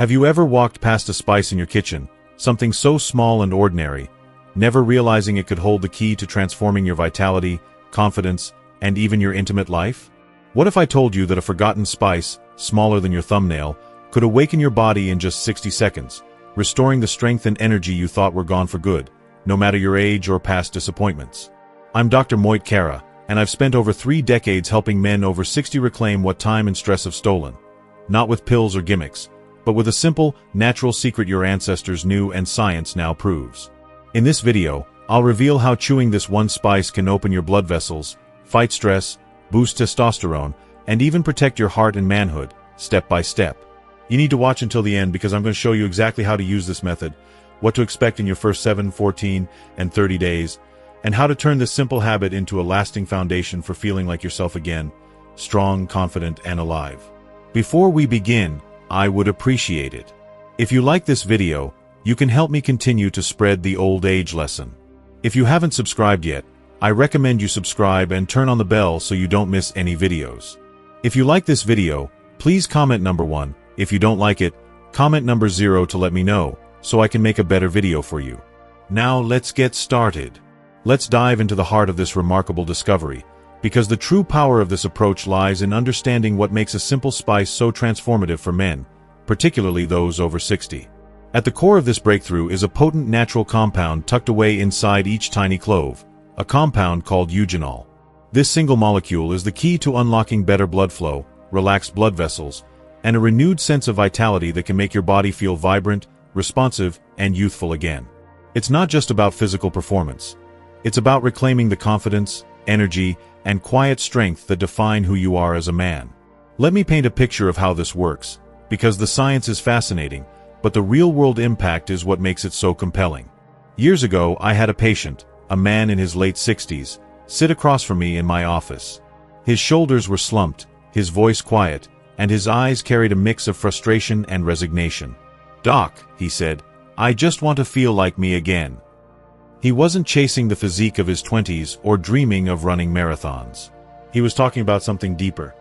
Have you ever walked past a spice in your kitchen, something so small and ordinary, never realizing it could hold the key to transforming your vitality, confidence, and even your intimate life? What if I told you that a forgotten spice, smaller than your thumbnail, could awaken your body in just 60 seconds, restoring the strength and energy you thought were gone for good, no matter your age or past disappointments? I'm Dr. Moit Kara, and I've spent over 3 decades helping men over 60 reclaim what time and stress have stolen. Not with pills or gimmicks, but with a simple, natural secret your ancestors knew and science now proves. In this video, I'll reveal how chewing this one spice can open your blood vessels, fight stress, boost testosterone, and even protect your heart and manhood, step by step. You need to watch until the end because I'm going to show you exactly how to use this method, what to expect in your first 7, 14, and 30 days, and how to turn this simple habit into a lasting foundation for feeling like yourself again, strong, confident, and alive. Before we begin, I would appreciate it if you like this video. You can help me continue to spread the old age lesson. If you haven't subscribed yet, I recommend you subscribe and turn on the bell so you don't miss any videos. If you like this video, please comment number 1. If you don't like it, comment number 0 to let me know, so I can make a better video for you. Now let's get started. Let's dive into the heart of this remarkable discovery, because the true power of this approach lies in understanding what makes a simple spice so transformative for men, particularly those over 60. At the core of this breakthrough is a potent natural compound tucked away inside each tiny clove, a compound called eugenol. This single molecule is the key to unlocking better blood flow, relaxed blood vessels, and a renewed sense of vitality that can make your body feel vibrant, responsive, and youthful again. It's not just about physical performance. It's about reclaiming the confidence, energy, and quiet strength that define who you are as a man. Let me paint a picture of how this works, because the science is fascinating, but the real-world impact is what makes it so compelling. Years ago, I had a patient, a man in his late 60s, sit across from me in my office. His shoulders were slumped, his voice quiet, and his eyes carried a mix of frustration and resignation. "Doc," he said, "I just want to feel like me again." He wasn't chasing the physique of his 20s or dreaming of running marathons. He was talking about something deeper.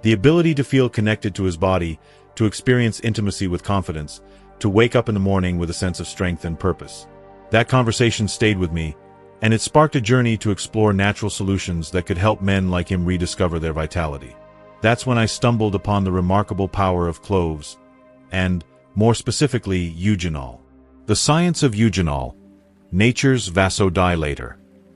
The ability to feel connected to his body, to experience intimacy with confidence, to wake up in the morning with a sense of strength and purpose. That conversation stayed with me, and it sparked a journey to explore natural solutions that could help men like him rediscover their vitality. That's when I stumbled upon the remarkable power of cloves, and, more specifically, eugenol. The Science of Eugenol, nature's vasodilator.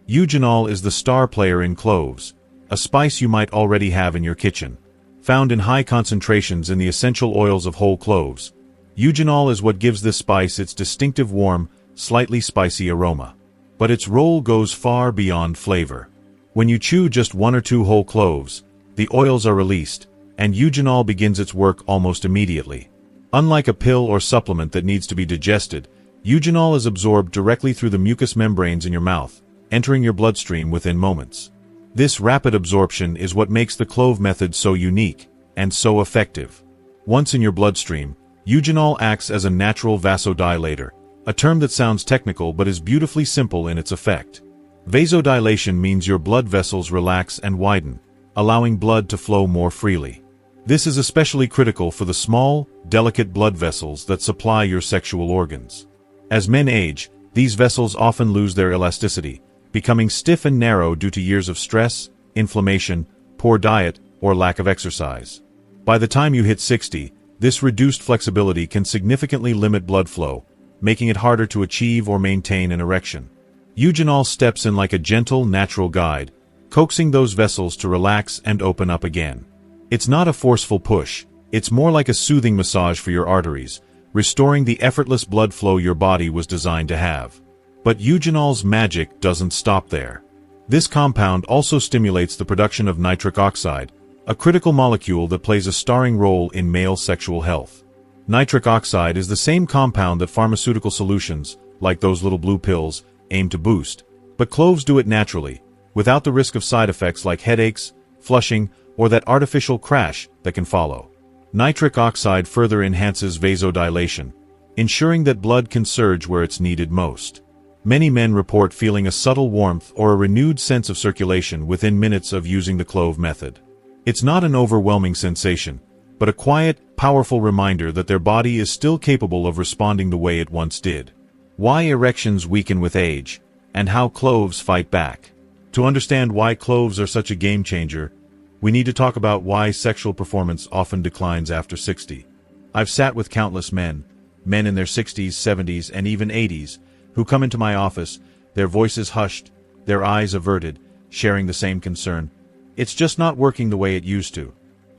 Eugenol is the star player in cloves, a spice you might already have in your kitchen. Found in high concentrations in the essential oils of whole cloves, eugenol is what gives this spice its distinctive warm, slightly spicy aroma. But its role goes far beyond flavor. When you chew just 1 or 2 whole cloves, the oils are released, and eugenol begins its work almost immediately. Unlike a pill or supplement that needs to be digested, eugenol is absorbed directly through the mucous membranes in your mouth, entering your bloodstream within moments. This rapid absorption is what makes the Clove Method so unique and so effective. Once in your bloodstream, eugenol acts as a natural vasodilator, a term that sounds technical but is beautifully simple in its effect. Vasodilation means your blood vessels relax and widen, allowing blood to flow more freely. This is especially critical for the small, delicate blood vessels that supply your sexual organs. As men age, these vessels often lose their elasticity, becoming stiff and narrow due to years of stress, inflammation, poor diet, or lack of exercise. By the time you hit 60, this reduced flexibility can significantly limit blood flow, making it harder to achieve or maintain an erection. Eugenol steps in like a gentle, natural guide, coaxing those vessels to relax and open up again. It's not a forceful push, it's more like a soothing massage for your arteries, restoring the effortless blood flow your body was designed to have. But eugenol's magic doesn't stop there. This compound also stimulates the production of nitric oxide, a critical molecule that plays a starring role in male sexual health. Nitric oxide is the same compound that pharmaceutical solutions, like those little blue pills, aim to boost, but cloves do it naturally, without the risk of side effects like headaches, flushing, or that artificial crash that can follow. Nitric oxide further enhances vasodilation, ensuring that blood can surge where it's needed most. Many men report feeling a subtle warmth or a renewed sense of circulation within minutes of using the Clove Method. It's not an overwhelming sensation, but a quiet, powerful reminder that their body is still capable of responding the way it once did. Why erections weaken with age, and how cloves fight back. To understand why cloves are such a game changer, we need to talk about why sexual performance often declines after 60. I've sat with countless men in their 60s, 70s, and even 80s, who come into my office, their voices hushed, their eyes averted, sharing the same concern. It's just not working the way it used to.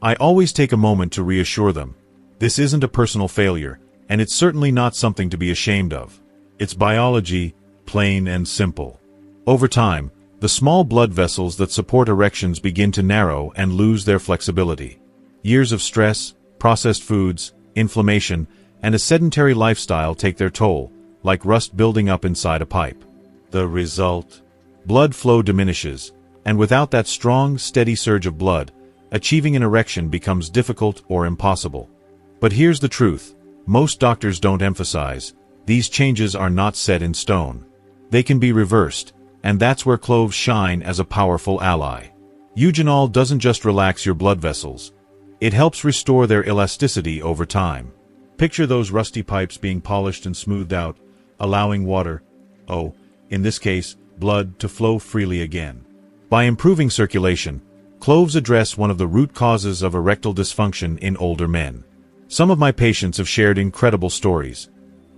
I always take a moment to reassure them. This isn't a personal failure, and it's certainly not something to be ashamed of. It's biology, plain and simple. Over time, the small blood vessels that support erections begin to narrow and lose their flexibility. Years of stress, processed foods, inflammation, and a sedentary lifestyle take their toll, like rust building up inside a pipe. The result? Blood flow diminishes, and without that strong, steady surge of blood, achieving an erection becomes difficult or impossible. But here's the truth. Most doctors don't emphasize, these changes are not set in stone. They can be reversed, and that's where cloves shine as a powerful ally. Eugenol doesn't just relax your blood vessels. It helps restore their elasticity over time. Picture those rusty pipes being polished and smoothed out, allowing water, in this case, blood, to flow freely again. By improving circulation, cloves address one of the root causes of erectile dysfunction in older men. Some of my patients have shared incredible stories.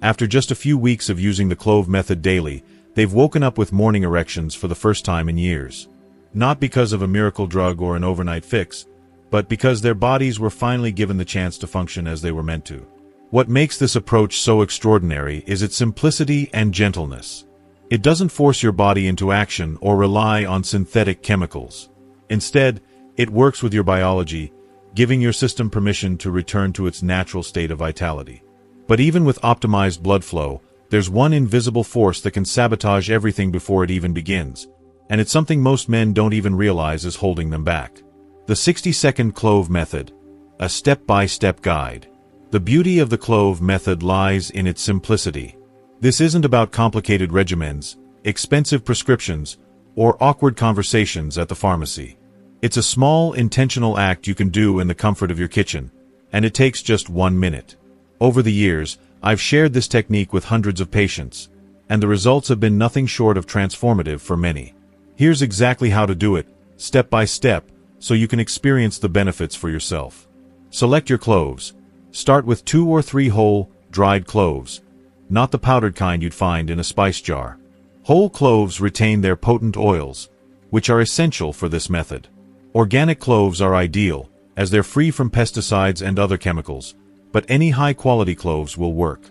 After just a few weeks of using the Clove Method daily, they've woken up with morning erections for the first time in years. Not because of a miracle drug or an overnight fix, but because their bodies were finally given the chance to function as they were meant to. What makes this approach so extraordinary is its simplicity and gentleness. It doesn't force your body into action or rely on synthetic chemicals. Instead, it works with your biology, giving your system permission to return to its natural state of vitality. But even with optimized blood flow, there's one invisible force that can sabotage everything before it even begins, and it's something most men don't even realize is holding them back. The 60-second Clove Method, a step-by-step guide. The beauty of the Clove Method lies in its simplicity. This isn't about complicated regimens, expensive prescriptions, or awkward conversations at the pharmacy. It's a small, intentional act you can do in the comfort of your kitchen, and it takes just 1 minute. Over the years, I've shared this technique with hundreds of patients, and the results have been nothing short of transformative for many. Here's exactly how to do it, step by step, so you can experience the benefits for yourself. Select your cloves. Start with 2 or 3 whole, dried cloves, not the powdered kind you'd find in a spice jar. Whole cloves retain their potent oils, which are essential for this method. Organic cloves are ideal, as they're free from pesticides and other chemicals, but any high-quality cloves will work.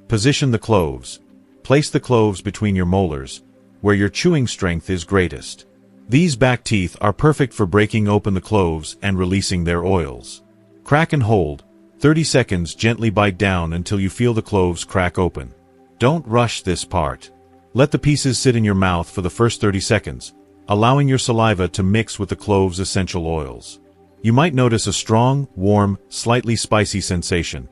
Position the cloves. Place the cloves between your molars, where your chewing strength is greatest. These back teeth are perfect for breaking open the cloves and releasing their oils. Crack and hold. 30 seconds, gently bite down until you feel the cloves crack open. Don't rush this part. Let the pieces sit in your mouth for the first 30 seconds, allowing your saliva to mix with the cloves' essential oils. You might notice a strong, warm, slightly spicy sensation.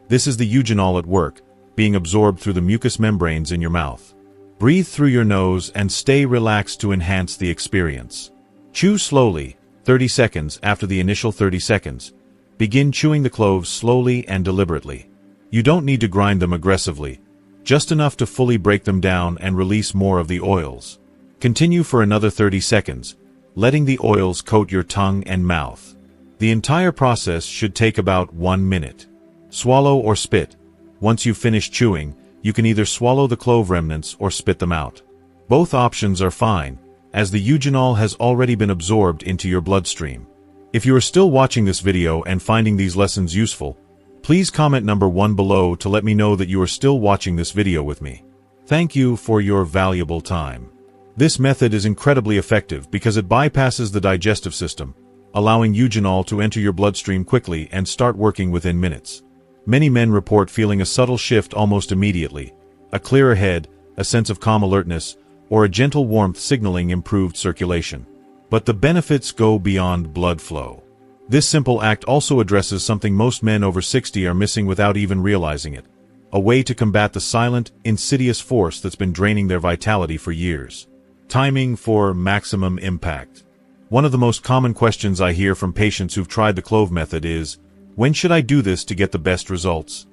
This is the eugenol at work, being absorbed through the mucous membranes in your mouth. Breathe through your nose and stay relaxed to enhance the experience. Chew slowly, 30 seconds after the initial 30 seconds. Begin chewing the cloves slowly and deliberately. You don't need to grind them aggressively, just enough to fully break them down and release more of the oils. Continue for another 30 seconds, letting the oils coat your tongue and mouth. The entire process should take about 1 minute. Swallow or spit. Once you've finished chewing, you can either swallow the clove remnants or spit them out. Both options are fine, as the eugenol has already been absorbed into your bloodstream. If you are still watching this video and finding these lessons useful, please comment number 1 below to let me know that you are still watching this video with me. Thank you for your valuable time. This method is incredibly effective because it bypasses the digestive system, allowing eugenol to enter your bloodstream quickly and start working within minutes. Many men report feeling a subtle shift almost immediately, a clearer head, a sense of calm alertness, or a gentle warmth signaling improved circulation. But the benefits go beyond blood flow. This simple act also addresses something most men over 60 are missing without even realizing it: a way to combat the silent, insidious force that's been draining their vitality for years. Timing for maximum impact. One of the most common questions I hear from patients who've tried the Clove Method is, When should I do this to get the best results?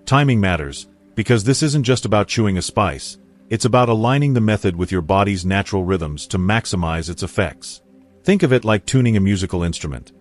Timing matters, because this isn't just about chewing a spice. It's about aligning the method with your body's natural rhythms to maximize its effects. Think of it like tuning a musical instrument.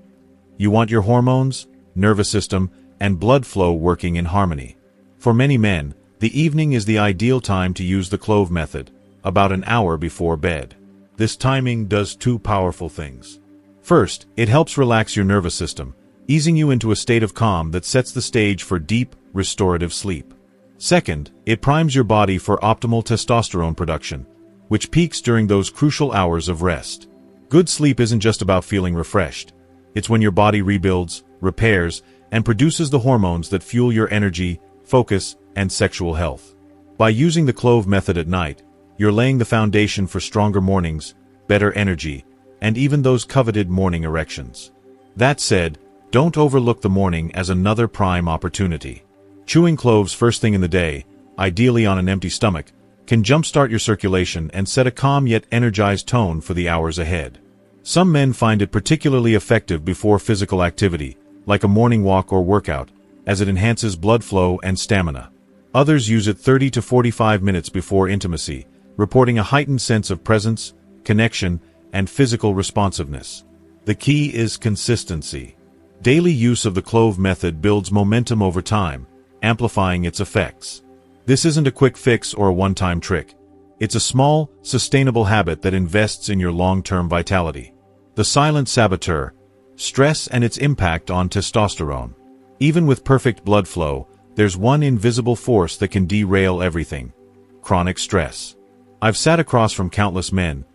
You want your hormones, nervous system, and blood flow working in harmony. For many men, the evening is the ideal time to use the Clove Method, about an hour before bed. This timing does two powerful things. First, it helps relax your nervous system, easing you into a state of calm that sets the stage for deep, restorative sleep. Second, it primes your body for optimal testosterone production, which peaks during those crucial hours of rest. Good sleep isn't just about feeling refreshed. It's when your body rebuilds, repairs, and produces the hormones that fuel your energy, focus, and sexual health. By using the Clove Method at night, you're laying the foundation for stronger mornings, better energy, and even those coveted morning erections. That said, don't overlook the morning as another prime opportunity. Chewing cloves first thing in the day, ideally on an empty stomach, can jumpstart your circulation and set a calm yet energized tone for the hours ahead. Some men find it particularly effective before physical activity, like a morning walk or workout, as it enhances blood flow and stamina. Others use it 30 to 45 minutes before intimacy, reporting a heightened sense of presence, connection, and physical responsiveness. The key is consistency. Daily use of the Clove Method builds momentum over time, amplifying its effects. This isn't a quick fix or a one-time trick. It's a small, sustainable habit that invests in your long-term vitality. The silent saboteur: stress and its impact on testosterone. Even with perfect blood flow, there's one invisible force that can derail everything: chronic stress. I've sat across from countless men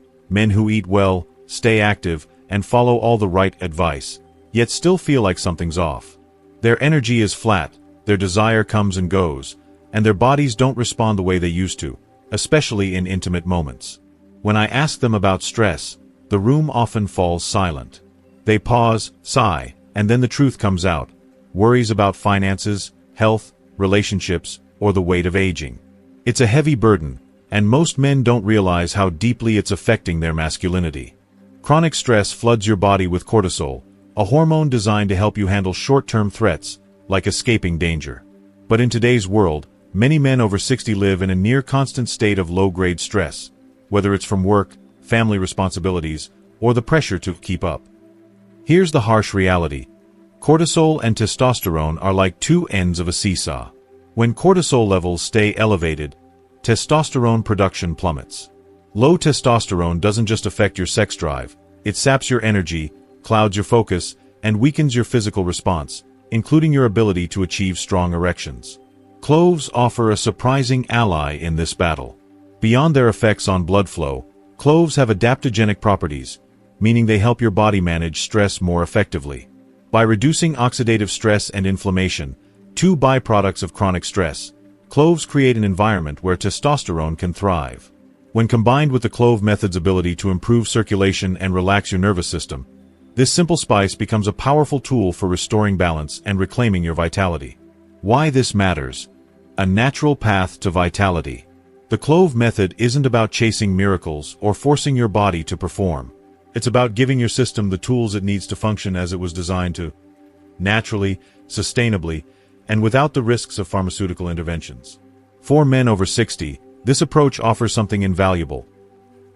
who eat well, stay active, and follow all the right advice, yet still feel like something's off. Their energy is flat, their desire comes and goes, and their bodies don't respond the way they used to, especially in intimate moments. When I ask them about stress, the room often falls silent. They pause, sigh, and then the truth comes out: worries about finances, health, relationships, or the weight of aging. It's a heavy burden, and most men don't realize how deeply it's affecting their masculinity. Chronic stress floods your body with cortisol, a hormone designed to help you handle short-term threats, like escaping danger. But in today's world, many men over 60 live in a near-constant state of low-grade stress, whether it's from work, family responsibilities, or the pressure to keep up. Here's the harsh reality: cortisol and testosterone are like two ends of a seesaw. When cortisol levels stay elevated, testosterone production plummets. Low testosterone doesn't just affect your sex drive, it saps your energy, clouds your focus, and weakens your physical response, including your ability to achieve strong erections. Cloves offer a surprising ally in this battle. Beyond their effects on blood flow, cloves have adaptogenic properties, meaning they help your body manage stress more effectively. By reducing oxidative stress and inflammation, two byproducts of chronic stress, cloves create an environment where testosterone can thrive. When combined with the Clove Method's ability to improve circulation and relax your nervous system, this simple spice becomes a powerful tool for restoring balance and reclaiming your vitality. Why this matters: a natural path to vitality. The Clove Method isn't about chasing miracles or forcing your body to perform. It's about giving your system the tools it needs to function as it was designed to, naturally, sustainably, and without the risks of pharmaceutical interventions. For men over 60, this approach offers something invaluable: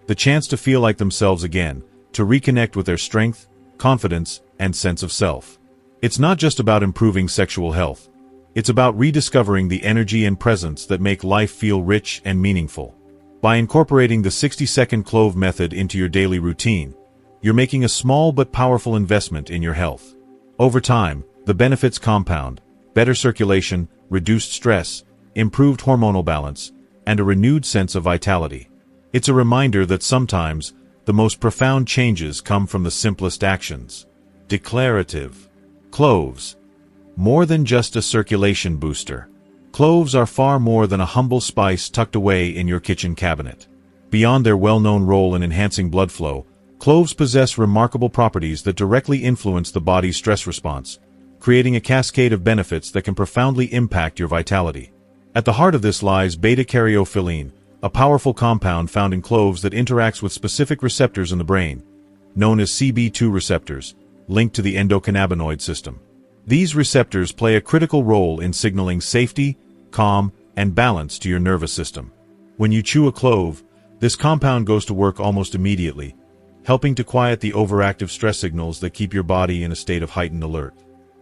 the chance to feel like themselves again, to reconnect with their strength, confidence, and sense of self. It's not just about improving sexual health. It's about rediscovering the energy and presence that make life feel rich and meaningful. By incorporating the 60-second Clove Method into your daily routine, you're making a small but powerful investment in your health. Over time, the benefits compound: better circulation, reduced stress, improved hormonal balance, and a renewed sense of vitality. It's a reminder that sometimes, the most profound changes come from the simplest actions. Declarative. Cloves. More than just a circulation booster. Cloves are far more than a humble spice tucked away in your kitchen cabinet. Beyond their well-known role in enhancing blood flow, cloves possess remarkable properties that directly influence the body's stress response, creating a cascade of benefits that can profoundly impact your vitality. At the heart of this lies beta-caryophyllene, a powerful compound found in cloves that interacts with specific receptors in the brain, known as CB2 receptors, linked to the endocannabinoid system. These receptors play a critical role in signaling safety, calm, and balance to your nervous system. When you chew a clove, this compound goes to work almost immediately, helping to quiet the overactive stress signals that keep your body in a state of heightened alert.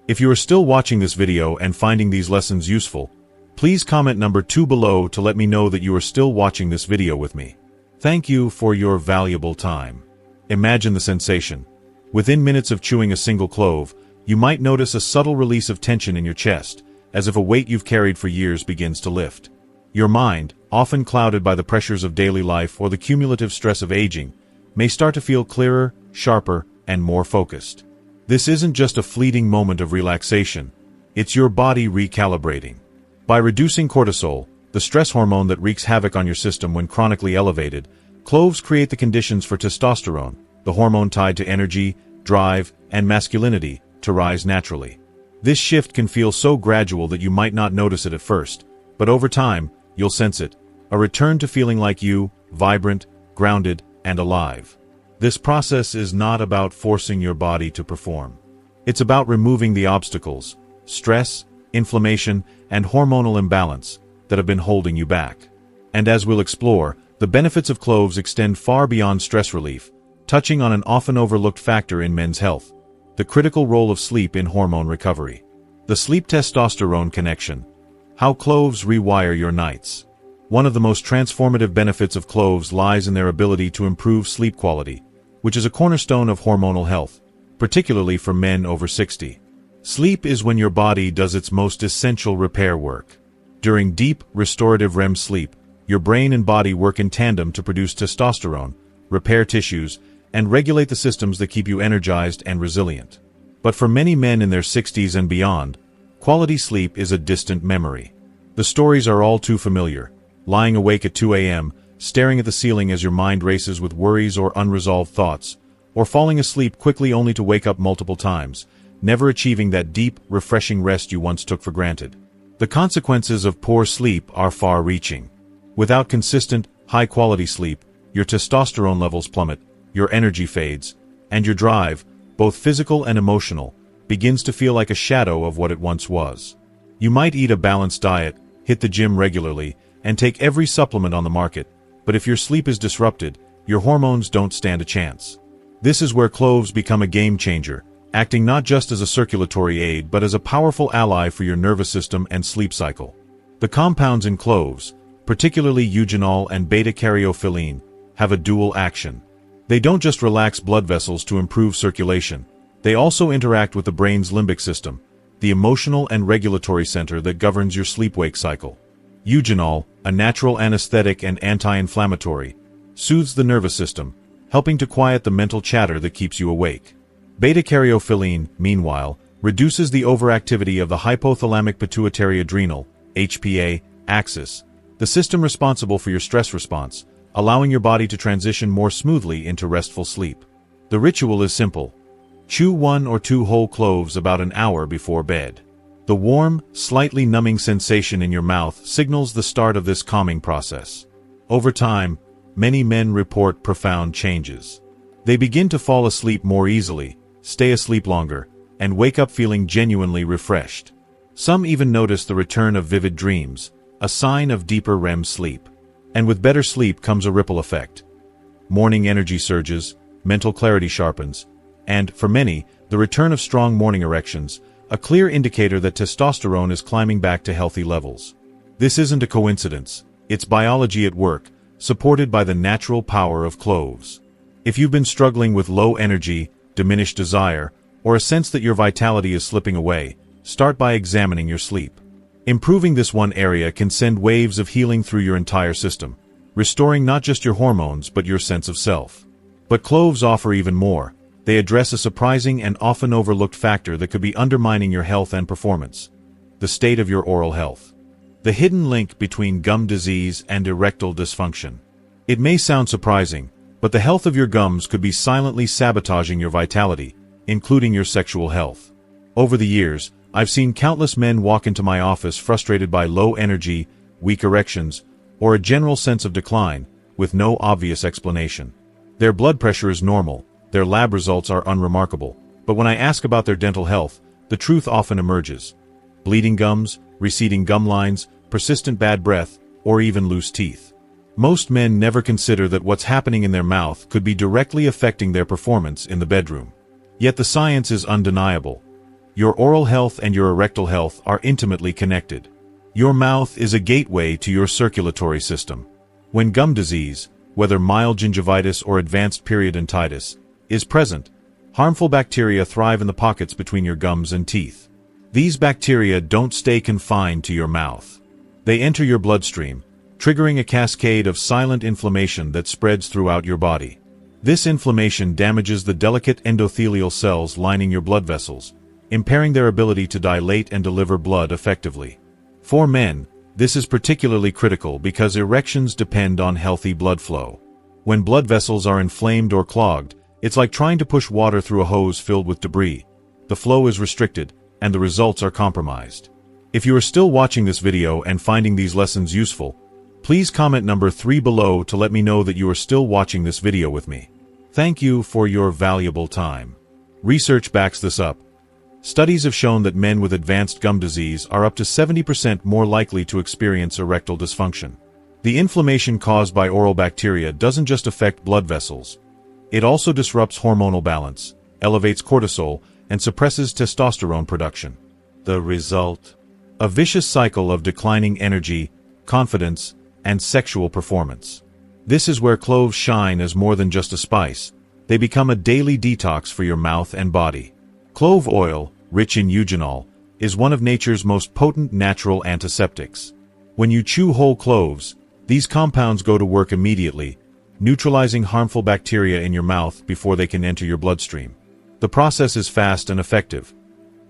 If you are still watching this video and finding these lessons useful, please comment number 2 below to let me know that you are still watching this video with me. Thank you for your valuable time. Imagine the sensation. Within minutes of chewing a single clove, you might notice a subtle release of tension in your chest, as if a weight you've carried for years begins to lift. Your mind, often clouded by the pressures of daily life or the cumulative stress of aging, may start to feel clearer, sharper, and more focused. This isn't just a fleeting moment of relaxation, it's your body recalibrating. By reducing cortisol, the stress hormone that wreaks havoc on your system when chronically elevated, cloves create the conditions for testosterone, the hormone tied to energy, drive, and masculinity, to rise naturally. This shift can feel so gradual that you might not notice it at first, but over time, you'll sense it, a return to feeling like you, vibrant, grounded, and alive. This process is not about forcing your body to perform. It's about removing the obstacles, stress, inflammation, and hormonal imbalance that have been holding you back. And as we'll explore, the benefits of cloves extend far beyond stress relief, touching on an often overlooked factor in men's health: the critical role of sleep in hormone recovery. The sleep-testosterone connection. How cloves rewire your nights. One of the most transformative benefits of cloves lies in their ability to improve sleep quality, which is a cornerstone of hormonal health, particularly for men over 60. Sleep is when your body does its most essential repair work. During deep, restorative REM sleep, your brain and body work in tandem to produce testosterone, repair tissues, and regulate the systems that keep you energized and resilient. But for many men in their 60s and beyond, quality sleep is a distant memory. The stories are all too familiar: lying awake at 2 a.m., staring at the ceiling as your mind races with worries or unresolved thoughts, or falling asleep quickly only to wake up multiple times, never achieving that deep, refreshing rest you once took for granted. The consequences of poor sleep are far-reaching. Without consistent, high-quality sleep, your testosterone levels plummet, your energy fades, and your drive, both physical and emotional, begins to feel like a shadow of what it once was. You might eat a balanced diet, hit the gym regularly, and take every supplement on the market, but if your sleep is disrupted, your hormones don't stand a chance. This is where cloves become a game changer, acting not just as a circulatory aid but as a powerful ally for your nervous system and sleep cycle. The compounds in cloves, particularly eugenol and beta-caryophyllene, have a dual action. They don't just relax blood vessels to improve circulation, they also interact with the brain's limbic system, the emotional and regulatory center that governs your sleep-wake cycle. Eugenol, a natural anesthetic and anti-inflammatory, soothes the nervous system, helping to quiet the mental chatter that keeps you awake. Beta-caryophyllene, meanwhile, reduces the overactivity of the hypothalamic-pituitary-adrenal (HPA) axis, the system responsible for your stress response, allowing your body to transition more smoothly into restful sleep. The ritual is simple. Chew 1 or 2 whole cloves about an hour before bed. The warm, slightly numbing sensation in your mouth signals the start of this calming process. Over time, many men report profound changes. They begin to fall asleep more easily, stay asleep longer, and wake up feeling genuinely refreshed. Some even notice the return of vivid dreams, a sign of deeper REM sleep. And with better sleep comes a ripple effect. Morning energy surges, mental clarity sharpens, and, for many, the return of strong morning erections, a clear indicator that testosterone is climbing back to healthy levels. This isn't a coincidence, it's biology at work, supported by the natural power of cloves. If you've been struggling with low energy, diminished desire, or a sense that your vitality is slipping away, start by examining your sleep. Improving this one area can send waves of healing through your entire system, restoring not just your hormones but your sense of self. But cloves offer even more. They address a surprising and often overlooked factor that could be undermining your health and performance: the state of your oral health. The hidden link between gum disease and erectile dysfunction. It may sound surprising, but the health of your gums could be silently sabotaging your vitality, including your sexual health. Over the years, I've seen countless men walk into my office frustrated by low energy, weak erections, or a general sense of decline, with no obvious explanation. Their blood pressure is normal, their lab results are unremarkable, but when I ask about their dental health, the truth often emerges. Bleeding gums, receding gum lines, persistent bad breath, or even loose teeth. Most men never consider that what's happening in their mouth could be directly affecting their performance in the bedroom. Yet the science is undeniable. Your oral health and your erectile health are intimately connected. Your mouth is a gateway to your circulatory system. When gum disease, whether mild gingivitis or advanced periodontitis, is present, harmful bacteria thrive in the pockets between your gums and teeth. These bacteria don't stay confined to your mouth. They enter your bloodstream, triggering a cascade of silent inflammation that spreads throughout your body. This inflammation damages the delicate endothelial cells lining your blood vessels, impairing their ability to dilate and deliver blood effectively. For men, this is particularly critical because erections depend on healthy blood flow. When blood vessels are inflamed or clogged, it's like trying to push water through a hose filled with debris. The flow is restricted, and the results are compromised. If you are still watching this video and finding these lessons useful, please comment number 3 below to let me know that you are still watching this video with me. Thank you for your valuable time. Research backs this up. Studies have shown that men with advanced gum disease are up to 70% more likely to experience erectile dysfunction. The inflammation caused by oral bacteria doesn't just affect blood vessels. It also disrupts hormonal balance, elevates cortisol, and suppresses testosterone production. The result? A vicious cycle of declining energy, confidence, and sexual performance. This is where cloves shine as more than just a spice. They become a daily detox for your mouth and body. Clove oil, rich in eugenol, is one of nature's most potent natural antiseptics. When you chew whole cloves, these compounds go to work immediately, neutralizing harmful bacteria in your mouth before they can enter your bloodstream. The process is fast and effective.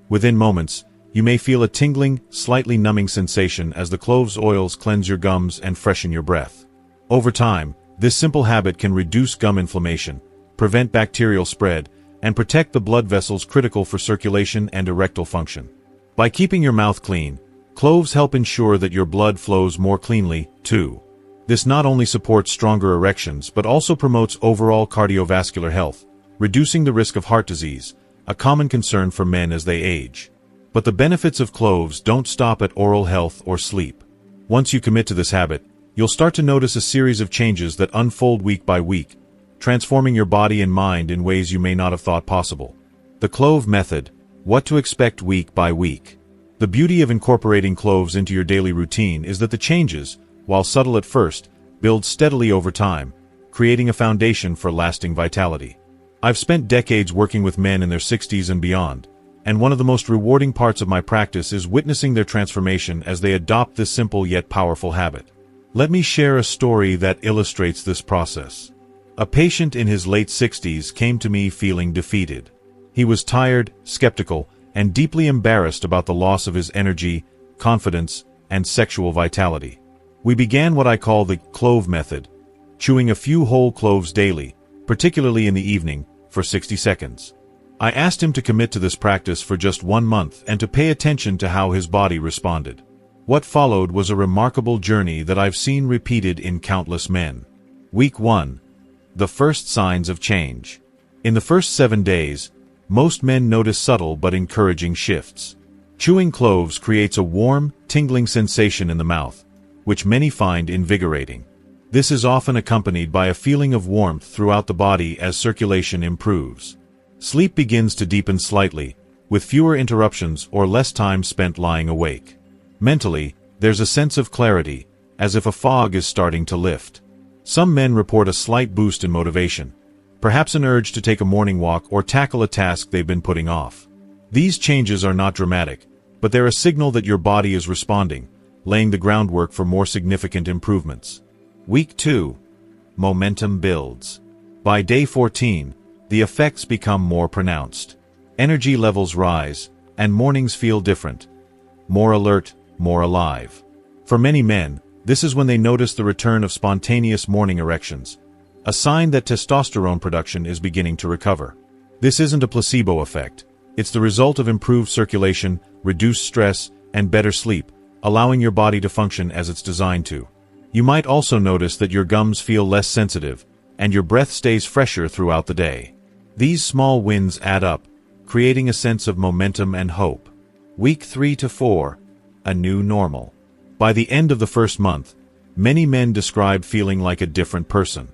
Within moments, you may feel a tingling, slightly numbing sensation as the cloves oils cleanse your gums and freshen your breath. Over time, this simple habit can reduce gum inflammation, prevent bacterial spread, and protect the blood vessels critical for circulation and erectile function. By keeping your mouth clean, cloves help ensure that your blood flows more cleanly, too. This not only supports stronger erections but also promotes overall cardiovascular health, reducing the risk of heart disease, a common concern for men as they age. But the benefits of cloves don't stop at oral health or sleep. Once you commit to this habit, you'll start to notice a series of changes that unfold week by week, transforming your body and mind in ways you may not have thought possible. The Clove Method: what to expect week by week. The beauty of incorporating cloves into your daily routine is that the changes, while subtle at first, build steadily over time, creating a foundation for lasting vitality. I've spent decades working with men in their 60s and beyond, and one of the most rewarding parts of my practice is witnessing their transformation as they adopt this simple yet powerful habit. Let me share a story that illustrates this process. A patient in his late 60s came to me feeling defeated. He was tired, skeptical, and deeply embarrassed about the loss of his energy, confidence, and sexual vitality. We began what I call the Clove Method, chewing a few whole cloves daily, particularly in the evening, for 60 seconds. I asked him to commit to this practice for just 1 month and to pay attention to how his body responded. What followed was a remarkable journey that I've seen repeated in countless men. Week 1. The first signs of change. In the first 7 days, most men notice subtle but encouraging shifts. Chewing cloves creates a warm, tingling sensation in the mouth, which many find invigorating. This is often accompanied by a feeling of warmth throughout the body as circulation improves. Sleep begins to deepen slightly, with fewer interruptions or less time spent lying awake. Mentally, there's a sense of clarity, as if a fog is starting to lift. Some men report a slight boost in motivation, perhaps an urge to take a morning walk or tackle a task they've been putting off. These changes are not dramatic, but they're a signal that your body is responding, laying the groundwork for more significant improvements. Week 2. Momentum builds. By day 14, the effects become more pronounced. Energy levels rise, and mornings feel different. More alert, more alive. For many men, this is when they notice the return of spontaneous morning erections, a sign that testosterone production is beginning to recover. This isn't a placebo effect. It's the result of improved circulation, reduced stress, and better sleep, allowing your body to function as it's designed to. You might also notice that your gums feel less sensitive, and your breath stays fresher throughout the day. These small wins add up, creating a sense of momentum and hope. Week 3 to 4, a new normal. By the end of the first month, many men described feeling like a different person.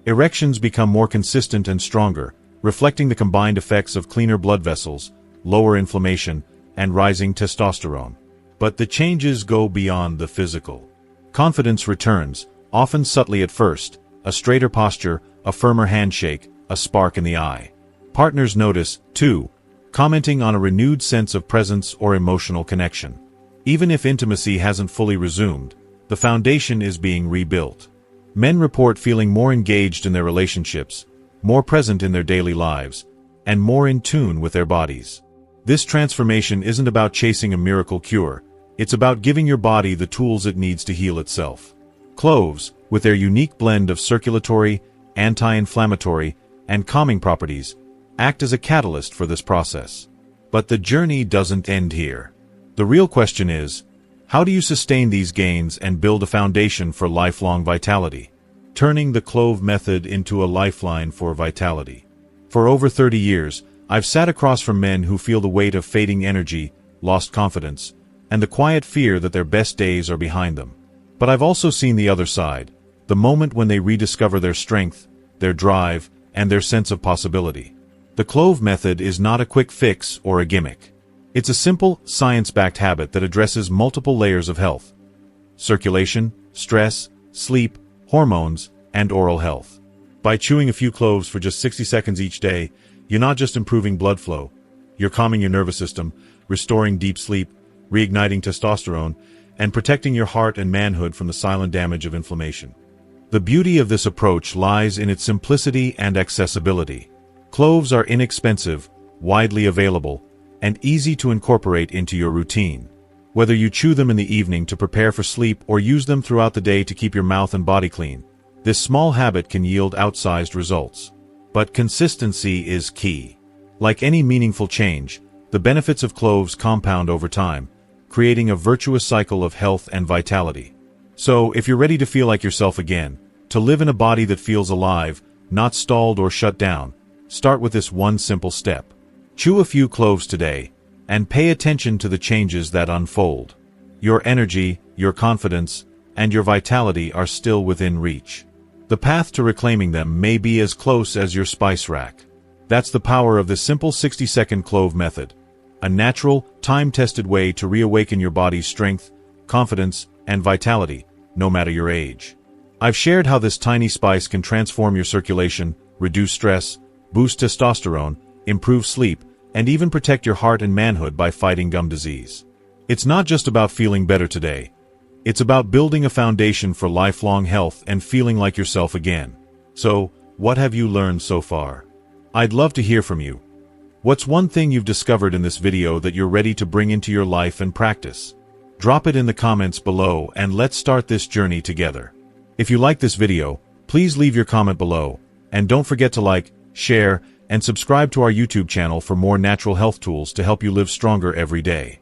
Erections become more consistent and stronger, reflecting the combined effects of cleaner blood vessels, lower inflammation, and rising testosterone. But the changes go beyond the physical. Confidence returns, often subtly at first, a straighter posture, a firmer handshake, a spark in the eye. Partners notice, too, commenting on a renewed sense of presence or emotional connection. Even if intimacy hasn't fully resumed, the foundation is being rebuilt. Men report feeling more engaged in their relationships, more present in their daily lives, and more in tune with their bodies. This transformation isn't about chasing a miracle cure, it's about giving your body the tools it needs to heal itself. Cloves, with their unique blend of circulatory, anti-inflammatory, and calming properties, act as a catalyst for this process. But the journey doesn't end here. The real question is, how do you sustain these gains and build a foundation for lifelong vitality? Turning the Clove Method into a lifeline for vitality. For over 30 years, I've sat across from men who feel the weight of fading energy, lost confidence, and the quiet fear that their best days are behind them. But I've also seen the other side, the moment when they rediscover their strength, their drive, and their sense of possibility. The Clove Method is not a quick fix or a gimmick. It's a simple, science-backed habit that addresses multiple layers of health: circulation, stress, sleep, hormones, and oral health. By chewing a few cloves for just 60 seconds each day, you're not just improving blood flow, you're calming your nervous system, restoring deep sleep, reigniting testosterone, and protecting your heart and manhood from the silent damage of inflammation. The beauty of this approach lies in its simplicity and accessibility. Cloves are inexpensive, widely available, and easy to incorporate into your routine. Whether you chew them in the evening to prepare for sleep or use them throughout the day to keep your mouth and body clean, this small habit can yield outsized results. But consistency is key. Like any meaningful change, the benefits of cloves compound over time, creating a virtuous cycle of health and vitality. So, if you're ready to feel like yourself again, to live in a body that feels alive, not stalled or shut down, start with this one simple step. Chew a few cloves today, and pay attention to the changes that unfold. Your energy, your confidence, and your vitality are still within reach. The path to reclaiming them may be as close as your spice rack. That's the power of the simple 60-second Clove Method, a natural, time-tested way to reawaken your body's strength, confidence, and vitality, no matter your age. I've shared how this tiny spice can transform your circulation, reduce stress, boost testosterone, improve sleep, and even protect your heart and manhood by fighting gum disease. It's not just about feeling better today. It's about building a foundation for lifelong health and feeling like yourself again. So, what have you learned so far? I'd love to hear from you. What's one thing you've discovered in this video that you're ready to bring into your life and practice? Drop it in the comments below and let's start this journey together. If you like this video, please leave your comment below, and don't forget to like, share, and subscribe to our YouTube channel for more natural health tools to help you live stronger every day.